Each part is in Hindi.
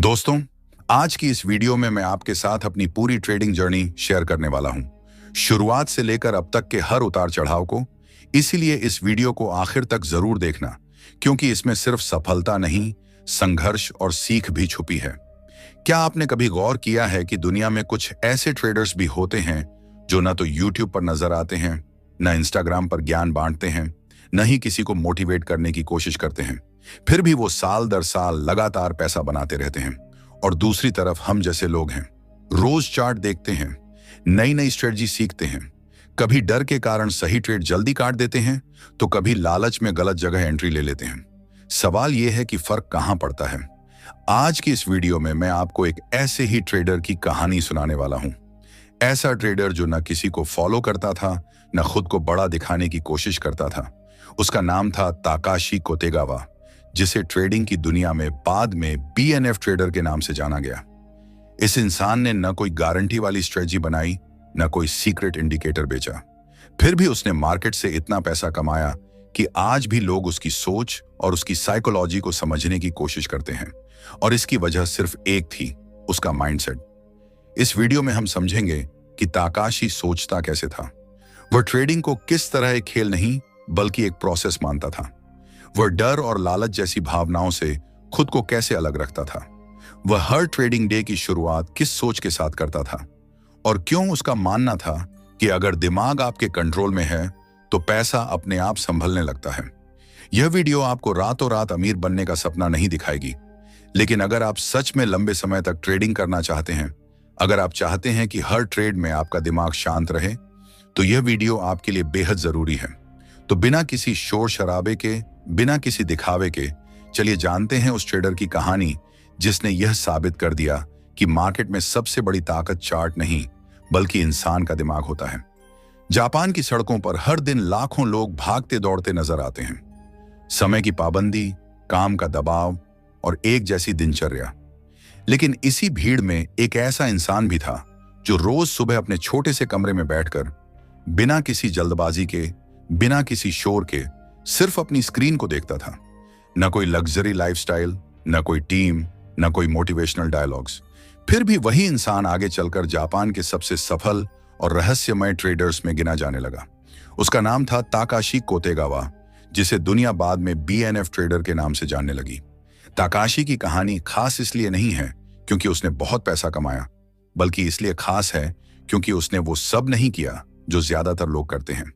दोस्तों, आज की इस वीडियो में मैं आपके साथ अपनी पूरी ट्रेडिंग जर्नी शेयर करने वाला हूं, शुरुआत से लेकर अब तक के हर उतार चढ़ाव को। इसीलिए इस वीडियो को आखिर तक जरूर देखना, क्योंकि इसमें सिर्फ सफलता नहीं, संघर्ष और सीख भी छुपी है। क्या आपने कभी गौर किया है कि दुनिया में कुछ ऐसे ट्रेडर्स भी होते हैं जो न तो यूट्यूब पर नजर आते हैं, न इंस्टाग्राम पर ज्ञान बांटते हैं, न ही किसी को मोटिवेट करने की कोशिश करते हैं, फिर भी वो साल दर साल लगातार पैसा बनाते रहते हैं। और दूसरी तरफ हम जैसे लोग हैं, रोज चार्ट देखते हैं, नई नई स्ट्रेटजी सीखते हैं, कभी डर के कारण सही ट्रेड जल्दी काट देते हैं, तो कभी लालच में गलत जगह एंट्री ले लेते हैं। सवाल यह है कि फर्क कहां पड़ता है। आज की इस वीडियो में मैं आपको एक ऐसे ही ट्रेडर की कहानी सुनाने वाला हूं। ऐसा ट्रेडर जो न किसी को फॉलो करता था, न खुद को बड़ा दिखाने की कोशिश करता था। उसका नाम था ताकाशी कोतेगावा, जिसे ट्रेडिंग की दुनिया में बाद में BNF ट्रेडर के नाम से जाना गया। इस इंसान ने न कोई गारंटी वाली स्ट्रेटजी बनाई, न कोई सीक्रेट इंडिकेटर बेचा। फिर भी उसने मार्केट से इतना पैसा कमाया कि आज भी लोग उसकी सोच और उसकी साइकोलॉजी को समझने की कोशिश करते हैं। और इसकी वजह सिर्फ एक थी, उसका माइंडसेट। इस वीडियो में हम समझेंगे कि ताकाशी सोचता कैसे था। वह ट्रेडिंग को किस तरह एक खेल नहीं बल्कि एक प्रोसेस मानता था। वह डर और लालच जैसी भावनाओं से खुद को कैसे अलग रखता था। वह हर ट्रेडिंग डे की शुरुआत किस सोच के साथ करता था, और क्यों उसका मानना था कि अगर दिमाग आपके कंट्रोल में है तो पैसा अपने आप संभलने लगता है। यह वीडियो आपको रातों रात अमीर बनने का सपना नहीं दिखाएगी, लेकिन अगर आप सच में लंबे समय तक ट्रेडिंग करना चाहते हैं, अगर आप चाहते हैं कि हर ट्रेड में आपका दिमाग शांत रहे, तो यह वीडियो आपके लिए बेहद जरूरी है। तो बिना किसी शोर शराबे के, बिना किसी दिखावे के, चलिए जानते हैं उस ट्रेडर की कहानी जिसने यह साबित कर दिया कि मार्केट में सबसे बड़ी ताकत चार्ट नहीं बल्कि इंसान का दिमाग होता है। जापान की सड़कों पर हर दिन लाखों लोग भागते दौड़ते नजर आते हैं। समय की पाबंदी, काम का दबाव और एक जैसी दिनचर्या। लेकिन इसी भीड़ में एक ऐसा इंसान भी था जो रोज सुबह अपने छोटे से कमरे में बैठकर बिना किसी जल्दबाजी के, बिना किसी शोर के, सिर्फ अपनी स्क्रीन को देखता था। न कोई लग्जरी लाइफस्टाइल, न कोई टीम, न कोई मोटिवेशनल डायलॉग्स। फिर भी वही इंसान आगे चलकर जापान के सबसे सफल और रहस्यमय ट्रेडर्स में गिना जाने लगा। उसका नाम था ताकाशी कोतेगावा, जिसे दुनिया बाद में BNF ट्रेडर के नाम से जानने लगी। ताकाशी की कहानी खास इसलिए नहीं है क्योंकि उसने बहुत पैसा कमाया, बल्कि इसलिए खास है क्योंकि उसने वो सब नहीं किया जो ज्यादातर लोग करते हैं।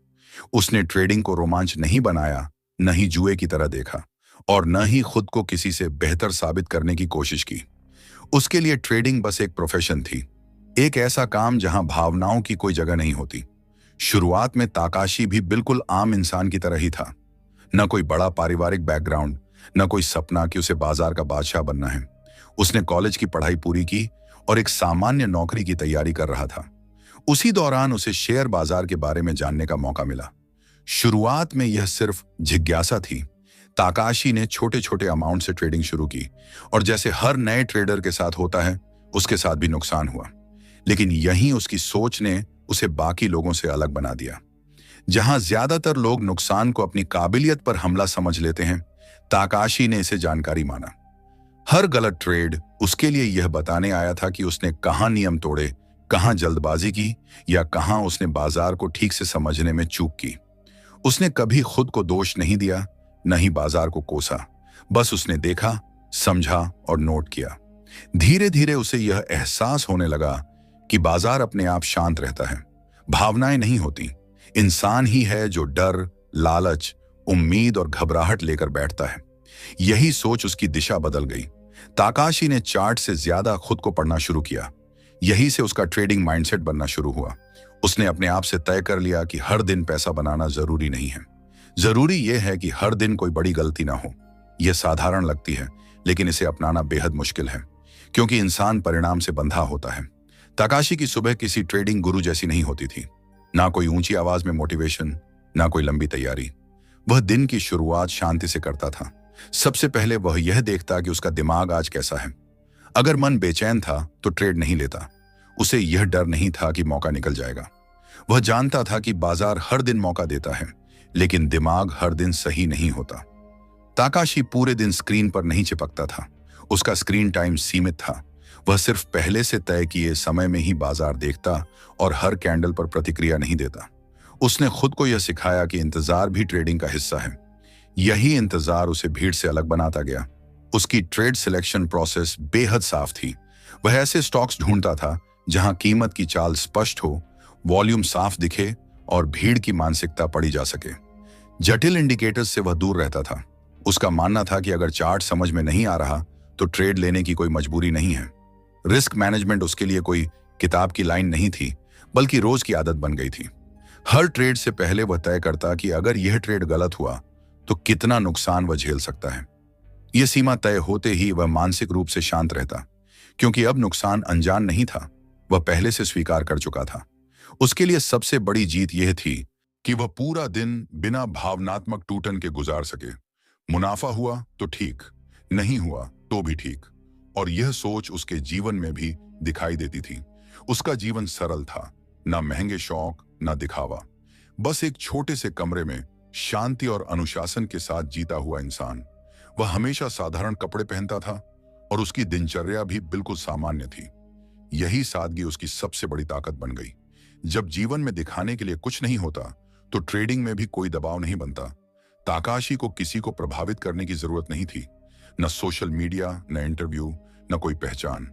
उसने ट्रेडिंग को रोमांच नहीं बनाया, न ही जुए की तरह देखा, और न ही खुद को किसी से बेहतर साबित करने की कोशिश की। उसके लिए ट्रेडिंग बस एक प्रोफेशन थी, एक ऐसा काम जहां भावनाओं की कोई जगह नहीं होती। शुरुआत में ताकाशी भी बिल्कुल आम इंसान की तरह ही था। न कोई बड़ा पारिवारिक बैकग्राउंड, न कोई सपना कि उसे बाजार का बादशाह बनना है। उसने कॉलेज की पढ़ाई पूरी की और एक सामान्य नौकरी की तैयारी कर रहा था। उसी दौरान उसे शेयर बाजार के बारे में जानने का मौका मिला। शुरुआत में यह सिर्फ जिज्ञासा थी। ताकाशी ने छोटे छोटे अमाउंट से ट्रेडिंग शुरू की, और जैसे हर नए ट्रेडर के साथ होता है, उसके साथ भी नुकसान हुआ। लेकिन यहीं उसकी सोच ने उसे बाकी लोगों से अलग बना दिया। जहां ज्यादातर लोग नुकसान को अपनी काबिलियत पर हमला समझ लेते हैं, ताकाशी ने इसे जानकारी माना। हर गलत ट्रेड उसके लिए यह बताने आया था कि उसने कहां नियम तोड़े, कहां जल्दबाजी की, या कहां उसने बाजार को ठीक से समझने में चूक की। उसने कभी खुद को दोष नहीं दिया, न ही बाजार को कोसा। बस उसने देखा, समझा और नोट किया। धीरे धीरे उसे यह एहसास होने लगा कि बाजार अपने आप शांत रहता है। भावनाएं नहीं होती, इंसान ही है जो डर, लालच, उम्मीद और घबराहट लेकर बैठता है। यही सोच उसकी दिशा बदल गई। ताकाशी ने चार्ट से ज्यादा खुद को पढ़ना शुरू किया। यही से उसका ट्रेडिंग माइंडसेट बनना शुरू हुआ। उसने अपने आप से तय कर लिया कि हर दिन पैसा बनाना जरूरी नहीं है। जरूरी यह है कि हर दिन कोई बड़ी गलती ना हो। यह साधारण लगती है, लेकिन इसे अपनाना बेहद मुश्किल है, क्योंकि इंसान परिणाम से बंधा होता है। ताकाशी की सुबह किसी ट्रेडिंग गुरु जैसी नहीं होती थी। ना कोई ऊंची आवाज में मोटिवेशन, ना कोई लंबी तैयारी। वह दिन की शुरुआत शांति से करता था। सबसे पहले वह यह देखता कि उसका दिमाग आज कैसा है। अगर मन बेचैन था तो ट्रेड नहीं लेता। उसे यह डर नहीं था कि मौका निकल जाएगा। वह जानता था कि बाजार हर दिन मौका देता है, लेकिन दिमाग हर दिन सही नहीं होता। ताकाशी पूरे दिन स्क्रीन पर नहीं चिपकता था। उसका स्क्रीन टाइम सीमित था। वह सिर्फ पहले से तय किए समय में ही बाजार देखता और हर कैंडल पर प्रतिक्रिया नहीं देता। उसने खुद को यह सिखाया कि इंतजार भी ट्रेडिंग का हिस्सा है। यही इंतजार उसे भीड़ से अलग बनाता गया। उसकी ट्रेड सिलेक्शन प्रोसेस बेहद साफ थी। वह ऐसे स्टॉक्स ढूंढता था जहां कीमत की चाल स्पष्ट हो, वॉल्यूम साफ दिखे और भीड़ की मानसिकता पढ़ी जा सके। जटिल इंडिकेटर्स से वह दूर रहता था। उसका मानना था कि अगर चार्ट समझ में नहीं आ रहा तो ट्रेड लेने की कोई मजबूरी नहीं है। रिस्क मैनेजमेंट उसके लिए कोई किताब की लाइन नहीं थी, बल्कि रोज की आदत बन गई थी। हर ट्रेड से पहले वह तय करता कि अगर यह ट्रेड गलत हुआ तो कितना नुकसान वह झेल सकता है। यह सीमा तय होते ही वह मानसिक रूप से शांत रहता, क्योंकि अब नुकसान अनजान नहीं था, वह पहले से स्वीकार कर चुका था। उसके लिए सबसे बड़ी जीत यह थी कि वह पूरा दिन बिना भावनात्मक टूटन के गुजार सके। मुनाफा हुआ तो ठीक, नहीं हुआ तो भी ठीक। और यह सोच उसके जीवन में भी दिखाई देती थी। उसका जीवन सरल था, ना महंगे शौक, ना दिखावा। बस एक छोटे से कमरे में शांति और अनुशासन के साथ जीता हुआ इंसान। वह हमेशा साधारण कपड़े पहनता था और उसकी दिनचर्या भी बिल्कुल सामान्य थी। यही सादगी उसकी सबसे बड़ी ताकत बन गई। जब जीवन में दिखाने के लिए कुछ नहीं होता तो ट्रेडिंग में भी कोई दबाव नहीं बनता। ताकाशी को किसी को प्रभावित करने की जरूरत नहीं थी, न सोशल मीडिया, न इंटरव्यू, न कोई पहचान।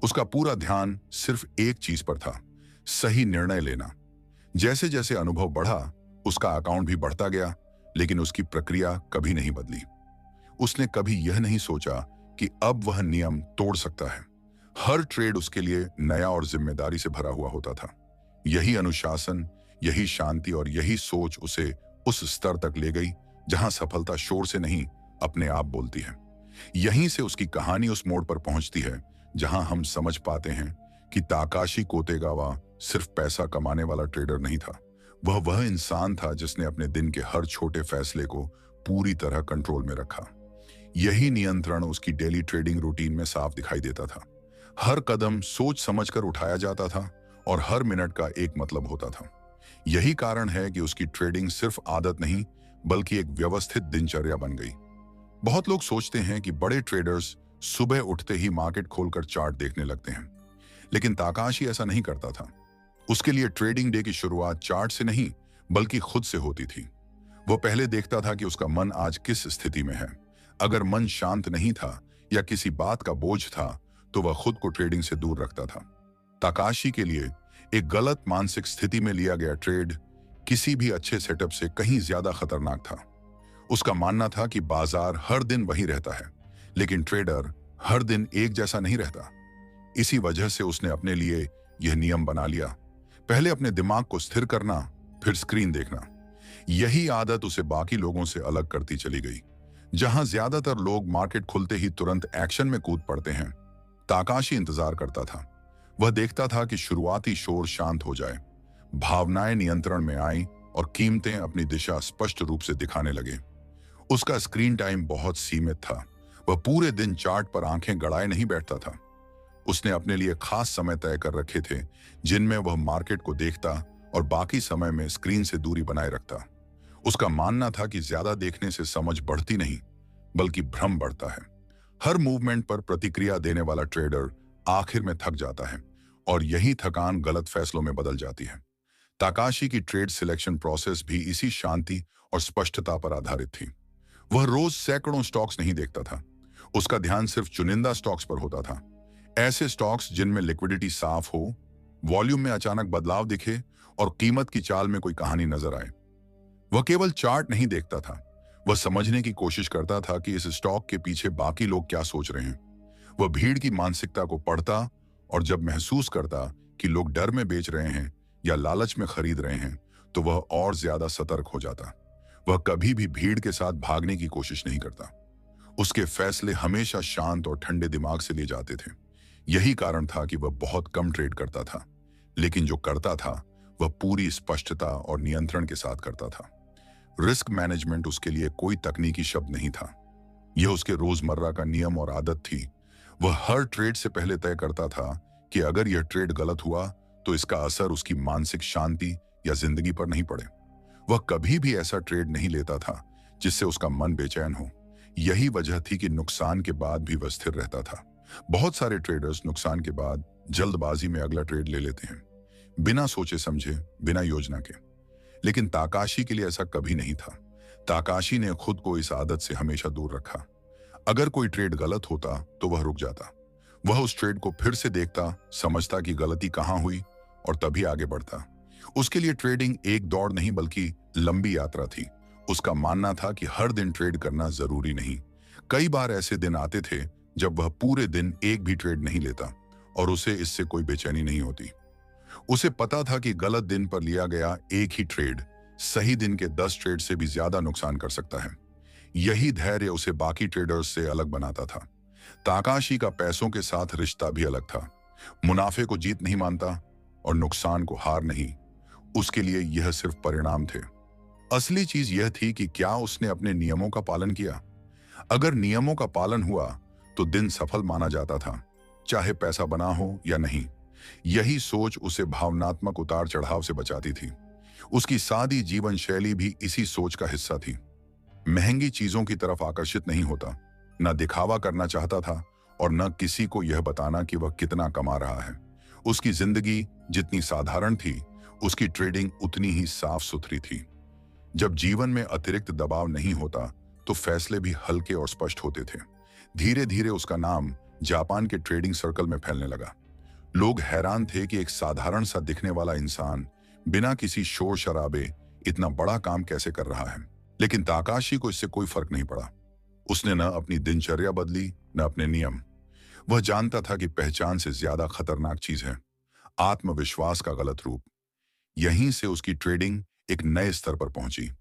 उसका पूरा ध्यान सिर्फ एक चीज पर था, सही निर्णय लेना। जैसे जैसे अनुभव बढ़ा, उसका अकाउंट भी बढ़ता गया, लेकिन उसकी प्रक्रिया कभी नहीं बदली। उसने कभी यह नहीं सोचा कि अब वह नियम तोड़ सकता है। हर ट्रेड उसके लिए नया और जिम्मेदारी से भरा हुआ होता था। यही अनुशासन, यही शांति और यही सोच उसे उस स्तर तक ले गई जहां सफलता शोर से नहीं, अपने आप बोलती है। यहीं से उसकी कहानी उस मोड़ पर पहुंचती है जहां हम समझ पाते हैं कि ताकाशी कोतेगावा सिर्फ पैसा कमाने वाला ट्रेडर नहीं था। वह इंसान था जिसने अपने दिन के हर छोटे फैसले को पूरी तरह कंट्रोल में रखा। यही नियंत्रण उसकी डेली ट्रेडिंग रूटीन में साफ दिखाई देता था। हर कदम सोच समझकर उठाया जाता था और हर मिनट का एक मतलब होता था। यही कारण है कि उसकी ट्रेडिंग सिर्फ आदत नहीं, बल्कि एक व्यवस्थित दिनचर्या बन गई। बहुत लोग सोचते हैं कि बड़े ट्रेडर्स सुबह उठते ही मार्केट खोलकर चार्ट देखने लगते हैं, लेकिन ताकाशी ऐसा नहीं करता था। उसके लिए ट्रेडिंग डे की शुरुआत चार्ट से नहीं, बल्कि खुद से होती थी। वो पहले देखता था कि उसका मन आज किस स्थिति में है। अगर मन शांत नहीं था या किसी बात का बोझ था, तो वह खुद को ट्रेडिंग से दूर रखता था। ताकाशी के लिए एक गलत मानसिक स्थिति में लिया गया ट्रेड किसी भी अच्छे सेटअप से कहीं ज्यादा खतरनाक था। उसका मानना था कि बाजार हर दिन वही रहता है, लेकिन ट्रेडर हर दिन एक जैसा नहीं रहता। इसी वजह से उसने अपने लिए यह नियम बना लिया, पहले अपने दिमाग को स्थिर करना, फिर स्क्रीन देखना। यही आदत उसे बाकी लोगों से अलग करती चली गई। जहां ज्यादातर लोग मार्केट खुलते ही तुरंत एक्शन में कूद पड़ते हैं, ताकाशी इंतजार करता था। वह देखता था कि शुरुआती शोर शांत हो जाए, भावनाएं नियंत्रण में आईं और कीमतें अपनी दिशा स्पष्ट रूप से दिखाने लगे। उसका स्क्रीन टाइम बहुत सीमित था। वह पूरे दिन चार्ट पर आंखें गड़ाए नहीं बैठता था। उसने अपने लिए खास समय तय कर रखे थे जिनमें वह मार्केट को देखता और बाकी समय में स्क्रीन से दूरी बनाए रखता। उसका मानना था कि ज्यादा देखने से समझ बढ़ती नहीं, बल्कि भ्रम बढ़ता है। हर मूवमेंट पर प्रतिक्रिया देने वाला ट्रेडर आखिर में थक जाता है और यही थकान गलत फैसलों में बदल जाती है। ताकाशी की ट्रेड सिलेक्शन प्रोसेस भी इसी शांति और स्पष्टता पर आधारित थी। वह रोज सैकड़ों स्टॉक्स नहीं देखता था। उसका ध्यान सिर्फ चुनिंदा स्टॉक्स पर होता था। ऐसे स्टॉक्स जिनमें लिक्विडिटी साफ हो, वॉल्यूम में अचानक बदलाव दिखे और कीमत की चाल में कोई कहानी नजर आए। वह केवल चार्ट नहीं देखता था, वह समझने की कोशिश करता था कि इस स्टॉक के पीछे बाकी लोग क्या सोच रहे हैं। वह भीड़ की मानसिकता को पढ़ता और जब महसूस करता कि लोग डर में बेच रहे हैं या लालच में खरीद रहे हैं, तो वह और ज्यादा सतर्क हो जाता। वह कभी भी भीड़ के साथ भागने की कोशिश नहीं करता। उसके फैसले हमेशा शांत और ठंडे दिमाग से लिए जाते थे। यही कारण था कि वह बहुत कम ट्रेड करता था, लेकिन जो करता था वह पूरी स्पष्टता और नियंत्रण के साथ करता था। रिस्क मैनेजमेंट उसके लिए कोई तकनीकी शब्द नहीं था, यह उसके रोजमर्रा का नियम और आदत थी। वह हर ट्रेड से पहले तय करता था कि अगर यह ट्रेड गलत हुआ तो इसका असर उसकी मानसिक शांति या जिंदगी पर नहीं पड़े। वह कभी भी ऐसा ट्रेड नहीं लेता था जिससे उसका मन बेचैन हो यही वजह थी कि नुकसान के बाद भी वह स्थिर रहता था। बहुत सारे ट्रेडर्स नुकसान के बाद जल्दबाजी में अगला ट्रेड ले लेते हैं, बिना सोचे समझे, बिना योजना के। लेकिन ताकाशी के लिए ऐसा कभी नहीं था। ताकाशी ने खुद को इस आदत से हमेशा दूर रखा। अगर कोई ट्रेड गलत होता तो वह रुक जाता। वह उस ट्रेड को फिर से देखता, समझता कि गलती कहां हुई और तभी आगे बढ़ता। उसके लिए ट्रेडिंग एक दौड़ नहीं बल्कि लंबी यात्रा थी। उसका मानना था कि हर दिन ट्रेड करना जरूरी नहीं। कई बार ऐसे दिन आते थे जब वह पूरे दिन एक भी ट्रेड नहीं लेता और उसे इससे कोई बेचैनी नहीं होती। उसे पता था कि गलत दिन पर लिया गया एक ही ट्रेड सही दिन के 10 ट्रेड से भी ज्यादा नुकसान कर सकता है। यही धैर्य उसे बाकी ट्रेडर्स से अलग बनाता था। ताकाशी का पैसों के साथ रिश्ता भी अलग था। मुनाफे को जीत नहीं मानता और नुकसान को हार नहीं। उसके लिए यह सिर्फ परिणाम थे। असली चीज यह थी कि क्या उसने अपने नियमों का पालन किया। अगर नियमों का पालन हुआ तो दिन सफल माना जाता था, चाहे पैसा बना हो या नहीं। यही सोच उसे भावनात्मक उतार चढ़ाव से बचाती थी। उसकी सादी जीवन शैली भी इसी सोच का हिस्सा थी। महंगी चीजों की तरफ आकर्षित नहीं होता, न दिखावा करना चाहता था और न किसी को यह बताना कि वह कितना कमा रहा है। उसकी जिंदगी जितनी साधारण थी, उसकी ट्रेडिंग उतनी ही साफ सुथरी थी। जब जीवन में अतिरिक्त दबाव नहीं होता तो फैसले भी हल्के और स्पष्ट होते थे। धीरे धीरे उसका नाम जापान के ट्रेडिंग सर्कल में फैलने लगा। लोग हैरान थे कि एक साधारण सा दिखने वाला इंसान बिना किसी शोर शराबे इतना बड़ा काम कैसे कर रहा है। लेकिन ताकाशी को इससे कोई फर्क नहीं पड़ा। उसने न अपनी दिनचर्या बदली, न अपने नियम। वह जानता था कि पहचान से ज्यादा खतरनाक चीज है आत्मविश्वास का गलत रूप। यहीं से उसकी ट्रेडिंग एक नए स्तर पर पहुंची।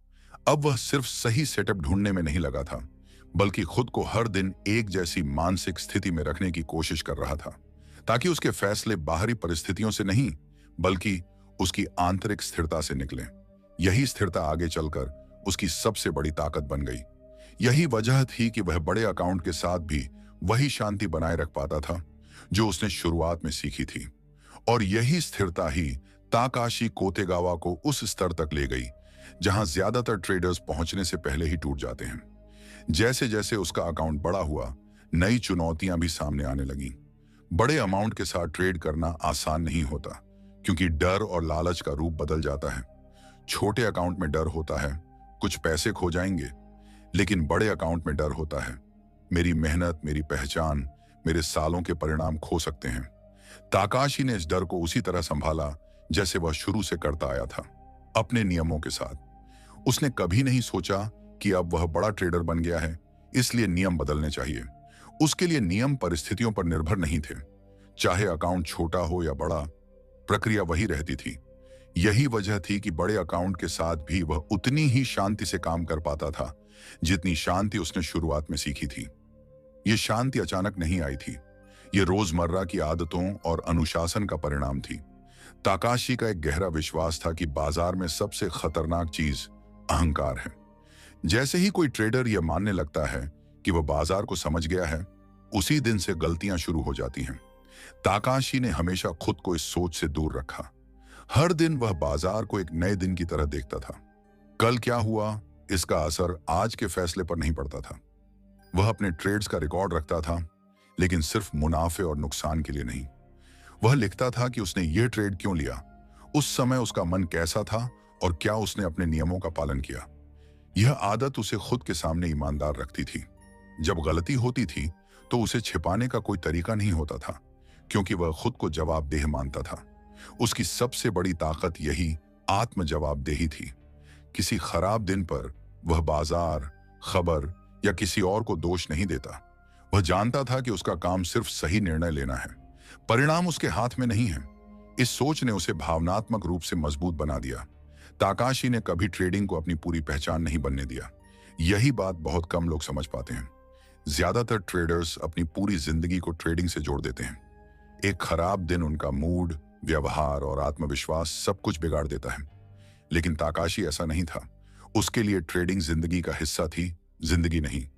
अब वह सिर्फ सही सेटअप ढूंढने में नहीं लगा था, बल्कि खुद को हर दिन एक जैसी मानसिक स्थिति में रखने की कोशिश कर रहा था, ताकि उसके फैसले बाहरी परिस्थितियों से नहीं बल्कि उसकी आंतरिक स्थिरता से निकले। यही स्थिरता आगे चलकर उसकी सबसे बड़ी ताकत बन गई। यही वजह थी कि वह बड़े अकाउंट के साथ भी वही शांति बनाए रख पाता था जो उसने शुरुआत में सीखी थी। और यही स्थिरता ही ताकाशी कोतेगावा को उस स्तर तक ले गई जहां ज्यादातर ट्रेडर्स पहुंचने से पहले ही टूट जाते हैं। जैसे जैसे उसका अकाउंट बड़ा हुआ, नई चुनौतियां भी सामने आने लगीं। बड़े अमाउंट के साथ ट्रेड करना आसान नहीं होता, क्योंकि डर और लालच का रूप बदल जाता है। छोटे अकाउंट में डर होता है कुछ पैसे खो जाएंगे, लेकिन बड़े अकाउंट में डर होता है मेरी मेहनत, मेरी पहचान, मेरे सालों के परिणाम खो सकते हैं। ताकाशी ने इस डर को उसी तरह संभाला जैसे वह शुरू से करता आया था, अपने नियमों के साथ। उसने कभी नहीं सोचा कि अब वह बड़ा ट्रेडर बन गया है इसलिए नियम बदलने चाहिए। उसके लिए नियम परिस्थितियों पर निर्भर नहीं थे। चाहे अकाउंट छोटा हो या बड़ा, प्रक्रिया वही रहती थी। यही वजह थी कि बड़े अकाउंट के साथ भी वह उतनी ही शांति से काम कर पाता था जितनी शांति उसने शुरुआत में सीखी थी। यह शांति अचानक नहीं आई थी, यह रोजमर्रा की आदतों और अनुशासन का परिणाम थी। ताकाशी का एक गहरा विश्वास था कि बाजार में सबसे खतरनाक चीज अहंकार है। जैसे ही कोई ट्रेडर यह मानने लगता है कि वह बाजार को समझ गया है, उसी दिन से गलतियां शुरू हो जाती हैं। ताकाशी ने हमेशा खुद को इस सोच से दूर रखा। हर दिन वह बाजार को एक नए दिन की तरह देखता था। कल क्या हुआ इसका असर आज के फैसले पर नहीं पड़ता था। वह अपने ट्रेड्स का रिकॉर्ड रखता था, लेकिन सिर्फ मुनाफे और नुकसान के लिए नहीं। वह लिखता था कि उसने ये ट्रेड क्यों लिया, उस समय उसका मन कैसा था और क्या उसने अपने नियमों का पालन किया। यह आदत उसे खुद के सामने ईमानदार रखती थी। जब गलती होती थी तो उसे छिपाने का कोई तरीका नहीं होता था, क्योंकि वह खुद को जवाबदेह मानता था। उसकी सबसे बड़ी ताकत यही आत्म जवाबदेही थी। किसी खराब दिन पर वह बाजार, खबर या किसी और को दोष नहीं देता। वह जानता था कि उसका काम सिर्फ सही निर्णय लेना है, परिणाम उसके हाथ में नहीं है। इस सोच ने उसे भावनात्मक रूप से मजबूत बना दिया। ताकाशी ने कभी ट्रेडिंग को अपनी पूरी पहचान नहीं बनने दिया। यही बात बहुत कम लोग समझ पाते हैं। ज्यादातर ट्रेडर्स अपनी पूरी जिंदगी को ट्रेडिंग से जोड़ देते हैं। एक खराब दिन उनका मूड, व्यवहार और आत्मविश्वास सब कुछ बिगाड़ देता है। लेकिन ताकाशी ऐसा नहीं था। उसके लिए ट्रेडिंग जिंदगी का हिस्सा थी, जिंदगी नहीं।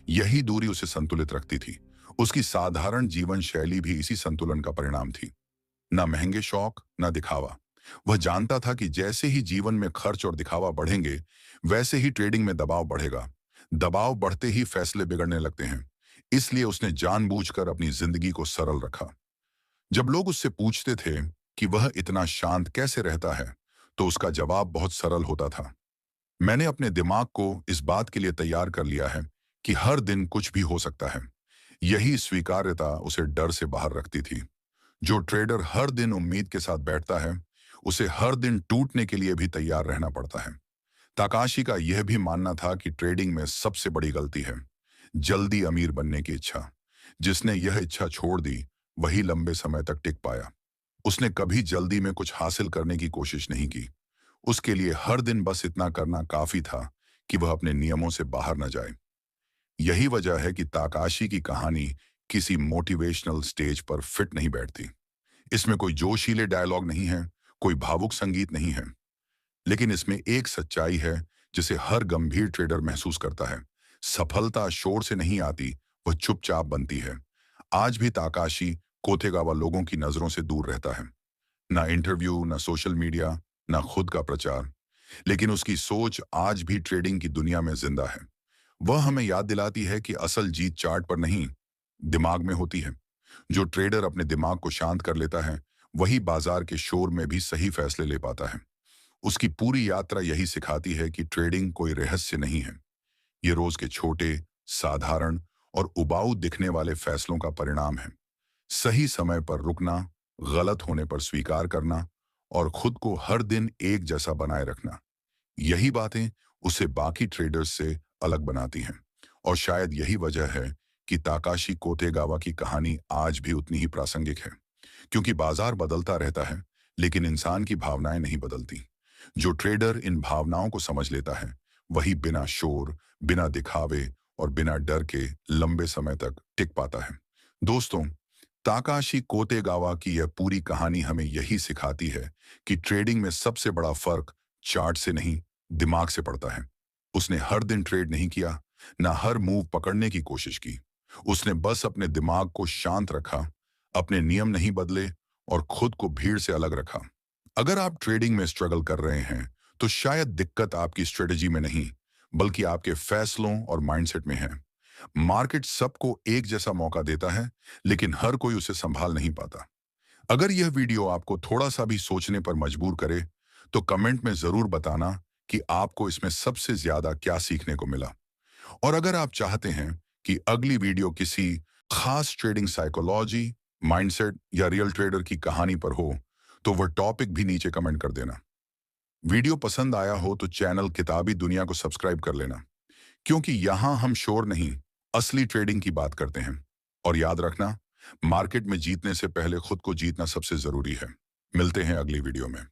यही दूरी उसे संतुलित रखती थी। उसकी साधारण जीवन शैली भी इसी संतुलन का परिणाम थी। ना महंगे शौक, ना दिखावा। वह जानता था कि जैसे ही जीवन में खर्च और दिखावा बढ़ेंगे, वैसे ही ट्रेडिंग में दबाव बढ़ेगा। दबाव बढ़ते ही फैसले बिगड़ने लगते हैं, इसलिए उसने जानबूझकर अपनी जिंदगी को सरल रखा। जब लोग उससे पूछते थे कि वह इतना शांत कैसे रहता है, तो उसका जवाब बहुत सरल होता था। मैंने अपने दिमाग को इस बात के लिए तैयार कर लिया है कि हर दिन कुछ भी हो सकता है। यही स्वीकार्यता उसे डर से बाहर रखती थी। जो ट्रेडर हर दिन उम्मीद के साथ बैठता है, उसे हर दिन टूटने के लिए भी तैयार रहना पड़ता है। ताकाशी का यह भी मानना था कि ट्रेडिंग में सबसे बड़ी गलती है जल्दी अमीर बनने की इच्छा। जिसने यह इच्छा छोड़ दी, वही लंबे समय तक टिक पाया। उसने कभी जल्दी में कुछ हासिल करने की कोशिश नहीं की। उसके लिए हर दिन बस इतना करना काफी था कि वह अपने नियमों से बाहर न जाए। यही वजह है कि ताकाशी की कहानी किसी मोटिवेशनल स्टेज पर फिट नहीं बैठती। इसमें कोई जोशीले डायलॉग नहीं है, कोई भावुक संगीत नहीं है, लेकिन इसमें एक सच्चाई है जिसे हर गंभीर ट्रेडर महसूस करता है। सफलता शोर से नहीं आती, वह चुपचाप बनती है। आज भी ताकाशी कोतेगावा लोगों की नजरों से दूर रहता है। ना इंटरव्यू, ना सोशल मीडिया, ना खुद का प्रचार, लेकिन उसकी सोच आज भी ट्रेडिंग की दुनिया में जिंदा है। वह हमें याद दिलाती है कि असल जीत चार्ट पर नहीं, दिमाग में होती है। जो ट्रेडर अपने दिमाग को शांत कर लेता है, वही बाजार के शोर में भी सही फैसले ले पाता है। उसकी पूरी यात्रा यही सिखाती है कि ट्रेडिंग कोई रहस्य नहीं है। ये रोज के छोटे, साधारण और उबाऊ दिखने वाले फैसलों का परिणाम है। सही समय पर रुकना, गलत होने पर स्वीकार करना और खुद को हर दिन एक जैसा बनाए रखना। यही बातें उसे बाकी ट्रेडर्स से अलग बनाती हैं। और शायद यही वजह है कि ताकाशी कोतेगावा की कहानी आज भी उतनी ही प्रासंगिक है। क्योंकि बाजार बदलता रहता है, लेकिन इंसान की भावनाएं नहीं बदलती। जो ट्रेडर इन भावनाओं को समझ लेता है, वही बिना शोर, बिना दिखावे और बिना डर के लंबे समय तक टिक पाता है। दोस्तों, ताकाशी कोतेगावा की यह पूरी कहानी हमें यही सिखाती है कि ट्रेडिंग में सबसे बड़ा फर्क चार्ट से नहीं, दिमाग से पड़ता है। उसने हर दिन ट्रेड नहीं किया, ना हर मूव पकड़ने की कोशिश की। उसने बस अपने दिमाग को शांत रखा, अपने नियम नहीं बदले और खुद को भीड़ से अलग रखा। अगर आप ट्रेडिंग में स्ट्रगल कर रहे हैं, तो शायद दिक्कत आपकी स्ट्रेटजी में नहीं, बल्कि आपके फैसलों और माइंडसेट में है। मार्केट सबको एक जैसा मौका देता है, लेकिन हर कोई उसे संभाल नहीं पाता। अगर यह वीडियो आपको थोड़ा सा भी सोचने पर मजबूर करे, तो कमेंट में जरूर बताना कि आपको इसमें सबसे ज्यादा क्या सीखने को मिला। और अगर आप चाहते हैं कि अगली वीडियो किसी खास ट्रेडिंग साइकोलॉजी, माइंडसेट या रियल ट्रेडर की कहानी पर हो, तो वह टॉपिक भी नीचे कमेंट कर देना। वीडियो पसंद आया हो तो चैनल किताबी दुनिया को सब्सक्राइब कर लेना, क्योंकि यहां हम शोर नहीं, असली ट्रेडिंग की बात करते हैं। और याद रखना, मार्केट में जीतने से पहले खुद को जीतना सबसे जरूरी है। मिलते हैं अगली वीडियो में।